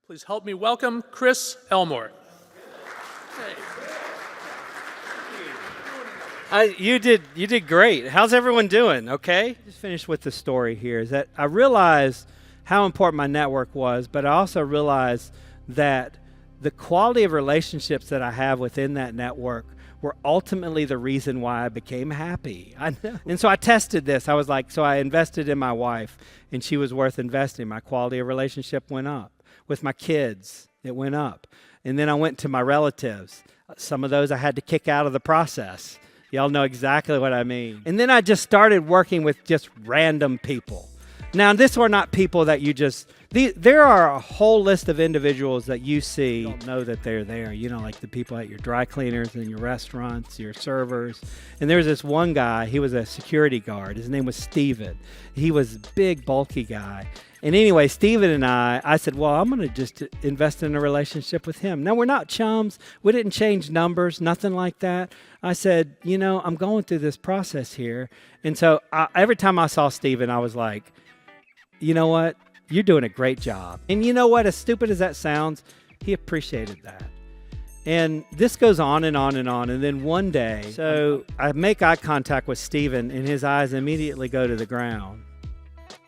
Please help me welcome Chris Elmore. You did great. How's everyone doing? Okay. Just finished with the story here. Is that I realized how important my network was, but I also realized that the quality of relationships that I have within that network were ultimately the reason why I became happy. I know. And so I tested this. I was like, so I invested in my wife, and she was worth investing. My quality of relationship went up. With my kids, it went up. And then I went to my relatives. Some of those I had to kick out of the process. Y'all know exactly what I mean. And then I just started working with just random people. Now, these are not people that you just, there are a whole list of individuals that you see, you don't know that they're there, you know, like the people at your dry cleaners and your restaurants, your servers. And there's this one guy, he was a security guard. His name was Steven. He was a big, bulky guy. And anyway, Steven and I said, well, I'm going to just invest in a relationship with him. Now, we're not chums. We didn't change numbers, nothing like that. I said, you know, I'm going through this process here. And so every time I saw Steven, I was like, you know what? You're doing a great job. And you know what? As stupid as that sounds, he appreciated that. And this goes on and on and on. And then one day, so I make eye contact with Steven, and his eyes immediately go to the ground.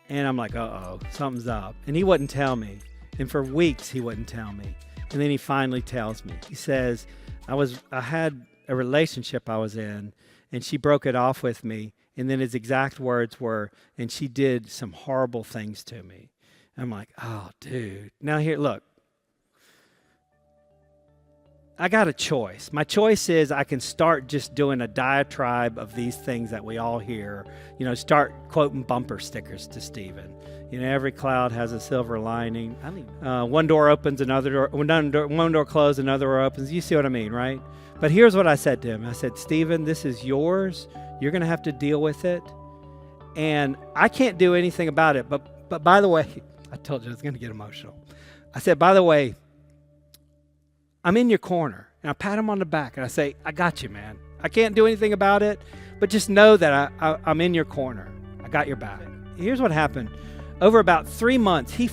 And I'm like, uh-oh, something's up. And he wouldn't tell me. And for weeks, he wouldn't tell me. And then he finally tells me. He says, I had a relationship I was in, and she broke it off with me. And then his exact words were, and she did some horrible things to me. I'm like, oh, dude. Now here, look. I got a choice. My choice is I can start just doing a diatribe of these things that we all hear. You know, start quoting bumper stickers to Stephen. You know, every cloud has a silver lining. I mean, one door opens, another door. One door closes, another door opens. You see what I mean, right? But here's what I said to him. I said, Stephen, this is yours. You're going to have to deal with it. And I can't do anything about it. But by the way, I told you I was going to get emotional. I said, by the way, I'm in your corner. And I pat him on the back and I say, I got you, man. I can't do anything about it, but just know that I'm in your corner. I got your back. Here's what happened. Over about 3 months, he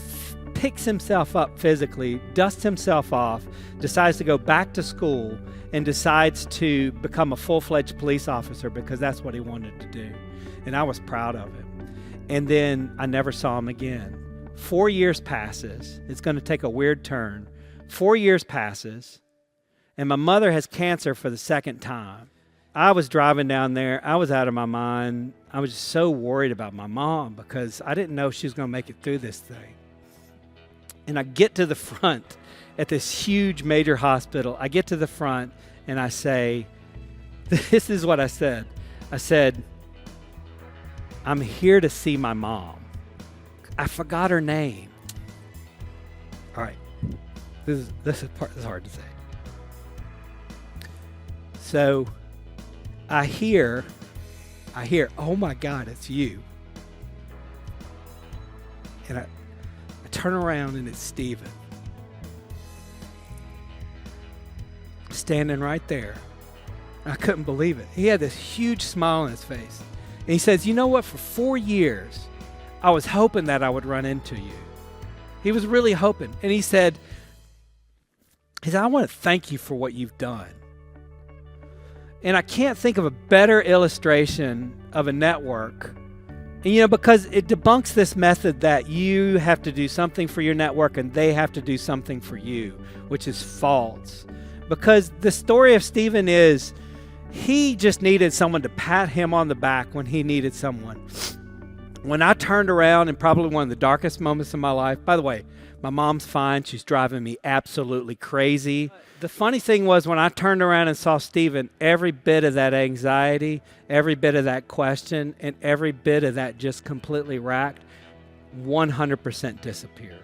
picks himself up physically, dusts himself off, decides to go back to school, and decides to become a full-fledged police officer because that's what he wanted to do. And I was proud of him. And then I never saw him again. 4 years passes. It's going to take a weird turn. 4 years passes, and my mother has cancer for the second time. I was driving down there. I was out of my mind. I was just so worried about my mom because I didn't know she was going to make it through this thing. And I get to the front at this huge major hospital. I get to the front, and I say, this is what I said. I said, I'm here to see my mom. I forgot her name. All right. This is hard to say. So I hear, oh my God, it's you. And I turn around and it's Stephen. Standing right there. I couldn't believe it. He had this huge smile on his face. And he says, you know what, for 4 years, I was hoping that I would run into you. He was really hoping. And he said, I want to thank you for what you've done. And I can't think of a better illustration of a network. And, you know, because it debunks this method that you have to do something for your network and they have to do something for you, which is false. Because the story of Stephen is he just needed someone to pat him on the back when he needed someone. When I turned around in probably one of the darkest moments of my life, by the way, my mom's fine. She's driving me absolutely crazy. The funny thing was when I turned around and saw Stephen, every bit of that anxiety, every bit of that question, and every bit of that just completely racked, 100% disappeared.